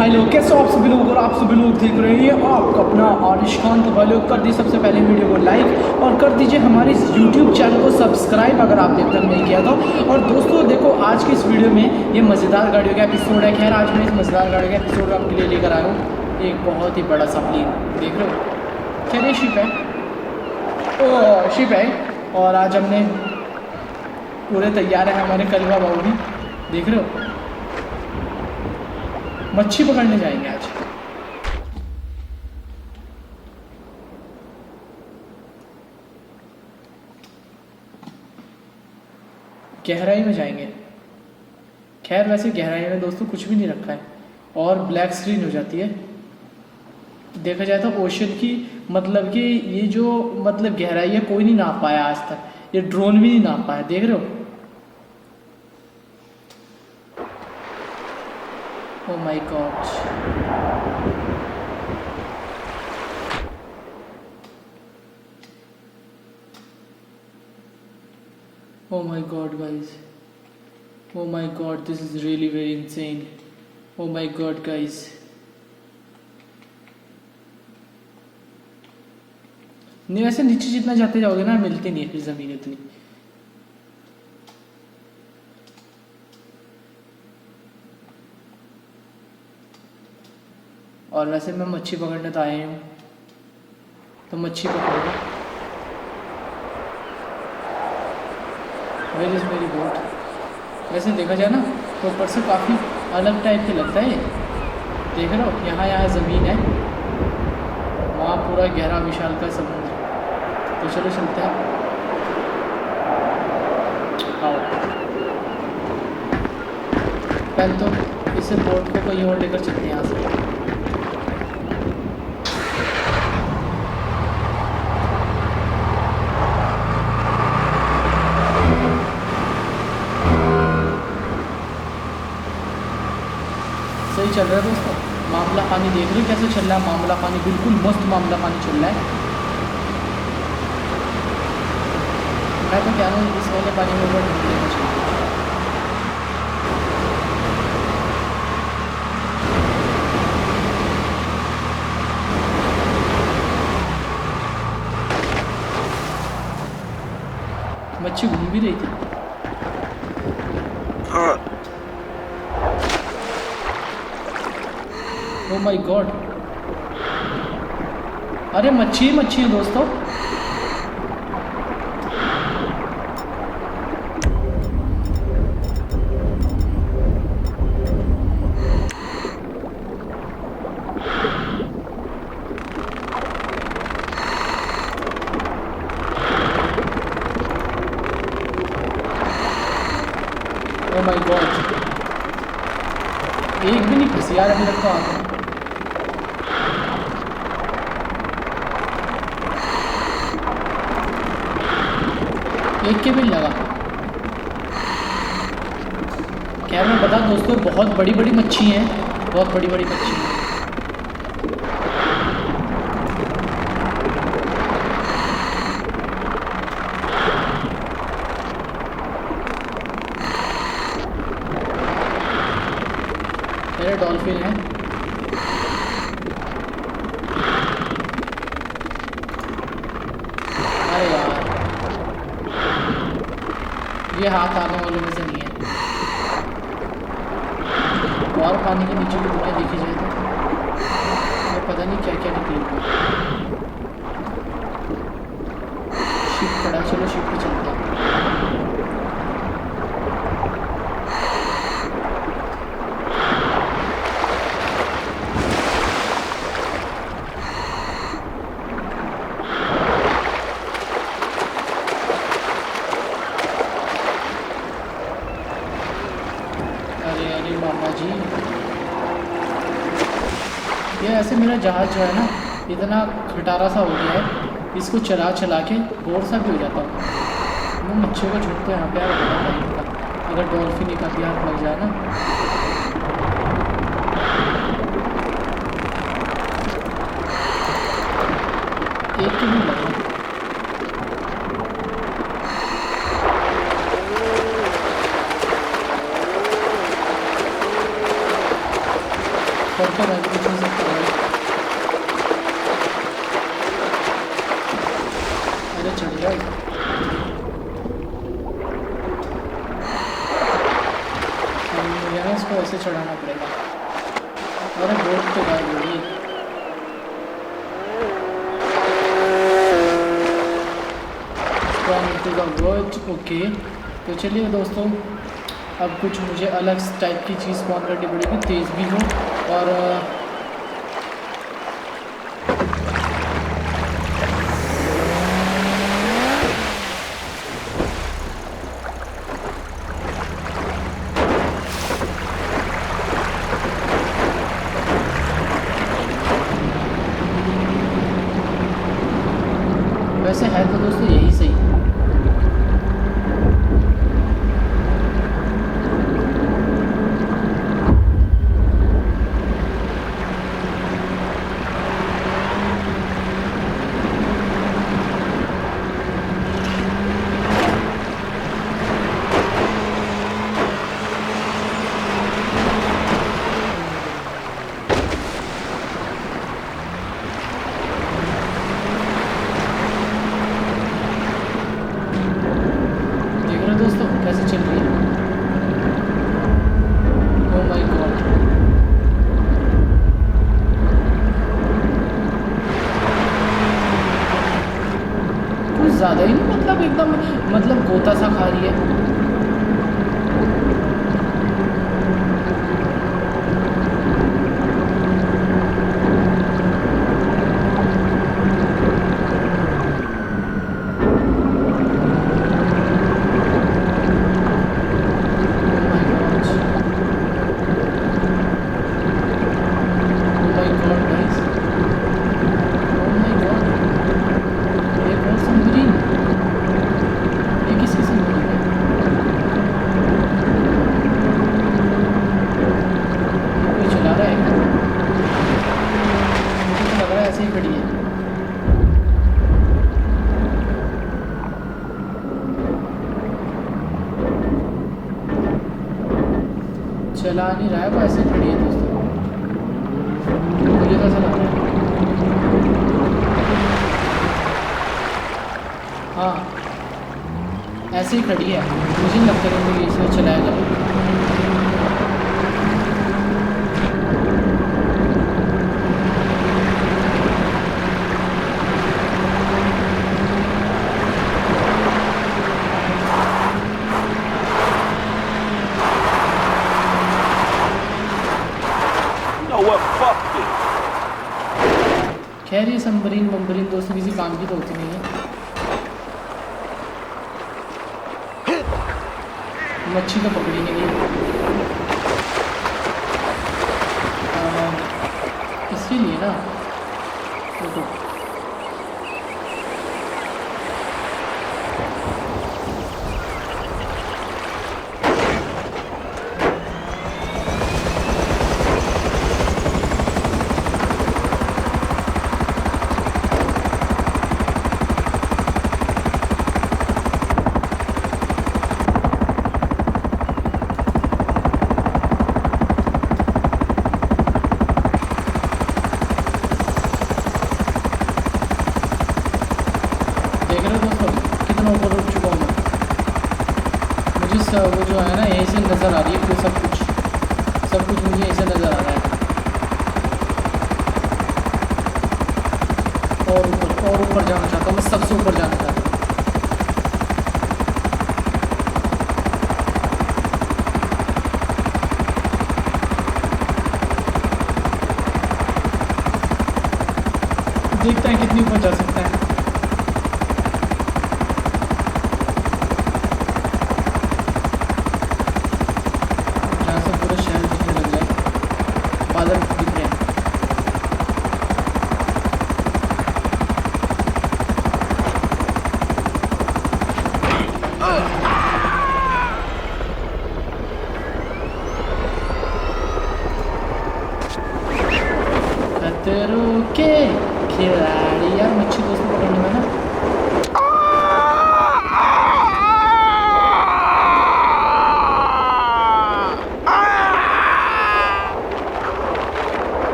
भाई लोग, कैसे हो आप सभी लोग। और आप सभी लोग देख रहे हैं आपका अपना आरिश खान। तो भाई लोग कर दी सबसे पहले वीडियो को लाइक और कर दीजिए हमारे इस यूट्यूब चैनल को सब्सक्राइब अगर आपने अब तक नहीं किया तो। और दोस्तों देखो, आज की इस वीडियो में ये मज़ेदार गाड़ियों का एपिसोड है। खैर आज मैं इस मज़ेदार गाड़ियों का एपिसोड आपके लिए लेकर आया हूँ एक बहुत ही बड़ा सा प्लेन, देख रहे हो। खैर ये शिप है, ओ शिप है। और आज हमने पूरे तैयार है हमारे कलवा बाबू भी, देख रहे हो। मच्छी पकड़ने जाएंगे आज। गहराई में जाएंगे। खैर वैसे गहराई में दोस्तों कुछ भी नहीं रखा है और ब्लैक स्क्रीन हो जाती है। देखा जाए तो ओशन की मतलब कि ये जो मतलब गहराई है कोई नहीं नाप पाया आज तक, ये ड्रोन भी नहीं नाप पाया, देख रहे हो। Oh my God. Oh my God, guys. Oh my God, this is really very insane. Oh my God, guys. नहीं वैसे नीचे जितना जाते जाओगे ना मिलती नहीं है फिर जमीन इतनी। और वैसे मैं मच्छी पकड़ने तो आए हूँ तो मच्छी पकड़ूंगा। वेयर इज़ मेरी बोट। वैसे देखा जाए ना तो ऊपर से काफ़ी अलग टाइप के लगता है। देख रहे हो, यहाँ ज़मीन है, वहाँ पूरा गहरा विशाल का समुद्र। तो चलो चलते हैं। आओ पहले तो इसे बोट को कहीं और लेकर चलते हैं यहाँ से। सही चल रहा है दोस्तों मामला पानी, देख रहे हो कैसे चल रहा है मामला पानी, बिल्कुल मस्त मामला पानी चल रहा है। मैं तो कह रहा हूँ इस वाले पानी में ऊपर ढूंढ लेना चाहिए। मच्छी घूम भी रही थी। ओ माय गॉड, अरे मच्छी है दोस्तों। ओ माय गॉड, एक भी नहीं फंसी यार अभी तक तो आगे। एक के भी लगा। खैर मैं बता दोस्तों, बहुत बड़ी बड़ी मच्छी हैं, बहुत बड़ी बड़ी मच्छी हैं। मेरे डॉल्फिन है। अरे यार ये हाथ आने वालों में से नहीं है। और पानी के नीचे की दुनिया देखी जाए तो पता नहीं क्या क्या निकलेगा। शिप पड़ा, चलो शिप पे चलते हैं। अरे मामा जी, ये ऐसे मेरा जहाज़ जो है ना इतना खटारा सा हो गया है, इसको चला चला के बोर सा भी हो जाता हूँ। वो मच्छियों का झुंड तो यहाँ पे यार, अगर डॉल्फिन एक आधी हाथ लग जाए ना। एक तो नहीं लगा। तो मैं भी कुछ नहीं सकता भाई। अरे चढ़ जाओ। मुझे ना इसको ऐसे चढ़ाना पड़ेगा। अरे बोट तो गायब हो गई। To the word. ओके, तो चलिए दोस्तों, अब कुछ मुझे अलग टाइप की चीज़ स्पॉन करनी पड़ेगी, तेज़ भी हो और वैसे है तो दोस्तों यही सही। देख रहे हो दोस्तों कैसे चल रही है। ओह माय गॉड, कुछ ज़्यादा ही नहीं, मतलब एकदम मतलब गोता सा खा रही है। चला नहीं रहा है, वो ऐसे खड़ी है दोस्तों। मुझे कैसा लग रहा है? हाँ ऐसे ही खड़ी है, मुझे नहीं लगता कि मुझे इसमें चलाएगा। खैर ये सबमरीन बम्बरीन दोस्तों किसी काम की तो होती नहीं है। मच्छी तो पकड़ी नहीं गई, इसके लिए ना देखो ऊपर उठ चुका हूँ मैं। मुझे वो जो है ना यहीं से नज़र आ रही है, फिर सब कुछ मुझे यहीं से नज़र आ रहा है। और ऊपर जाना चाहता हूँ मैं, सबसे ऊपर जाना चाहता हूँ। देखते हैं कितनी ऊपर जा सकते हैं। जहाँ से पूरा शहर दिखने लग जाए, बादल दिख रहे हैं। खतरों के खिलाड़ी यार, मच्छी दोस्तों पकड़ने में ना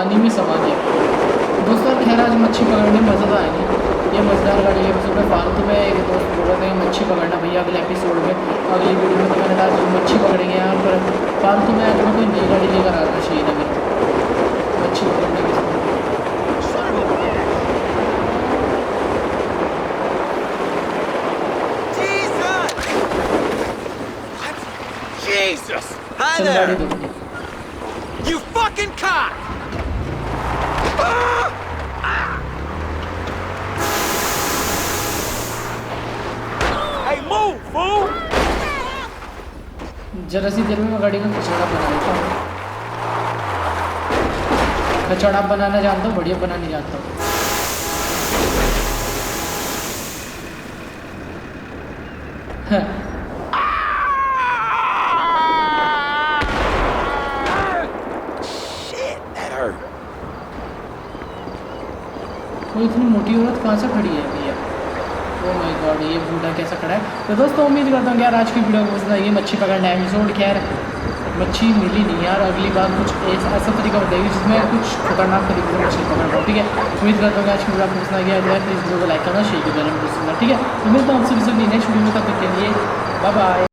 पानी में समा गया। दोस्तों खैर आज मच्छी पकड़ने मज़ा तो आया नहीं, ये मज़ेदार गाड़ी एपिसोड में फालतू में एक दोस्त बोल रहे थे मच्छी पकड़ना भैया अगले एपिसोड में, अगली वीडियो में तो मैंने कहा जो मच्छी पकड़ेंगे यहाँ पर फालतू में आज मैं कोई नई गाड़ी लेकर आना चाहिए था मेरे को मच्छी पकड़ने के लिए। Jesus! Hi चल गाड़ी there! दो। You fucking cock! Hey, move, fool! जरा सी देर में मैं गाड़ी का कचड़ा बना लेता हूँ। कचड़ा बनाना जानता हूँ, बढ़िया बनाने जानता हूँ। Shit, that hurt. वो इतनी मोटी औरत कहाँ से खड़ी है भैया? ओह माय गॉड, ये बूढ़ा कैसा खड़ा है? तो दोस्तों उम्मीद करता हूँ कि यार आज की वीडियो को पसंद आई। मच्छी पकड़ना एपिसोड खैर मच्छी मिली नहीं यार, अगली बार कुछ ऐसा तरीका बताएगी जिसमें कुछ खतरनाक तरीके से मछली पकड़ पाओ। ठीक है, उम्मीद करता हूँ कि आज की वीडियो आपको पसंद आ गया है तो इस वीडियो को लाइक करना, शेयर करना, ठीक है। तो मिलता हूँ आपसे नेक्स्ट वीडियो में, तब तक के लिए बाय बाय।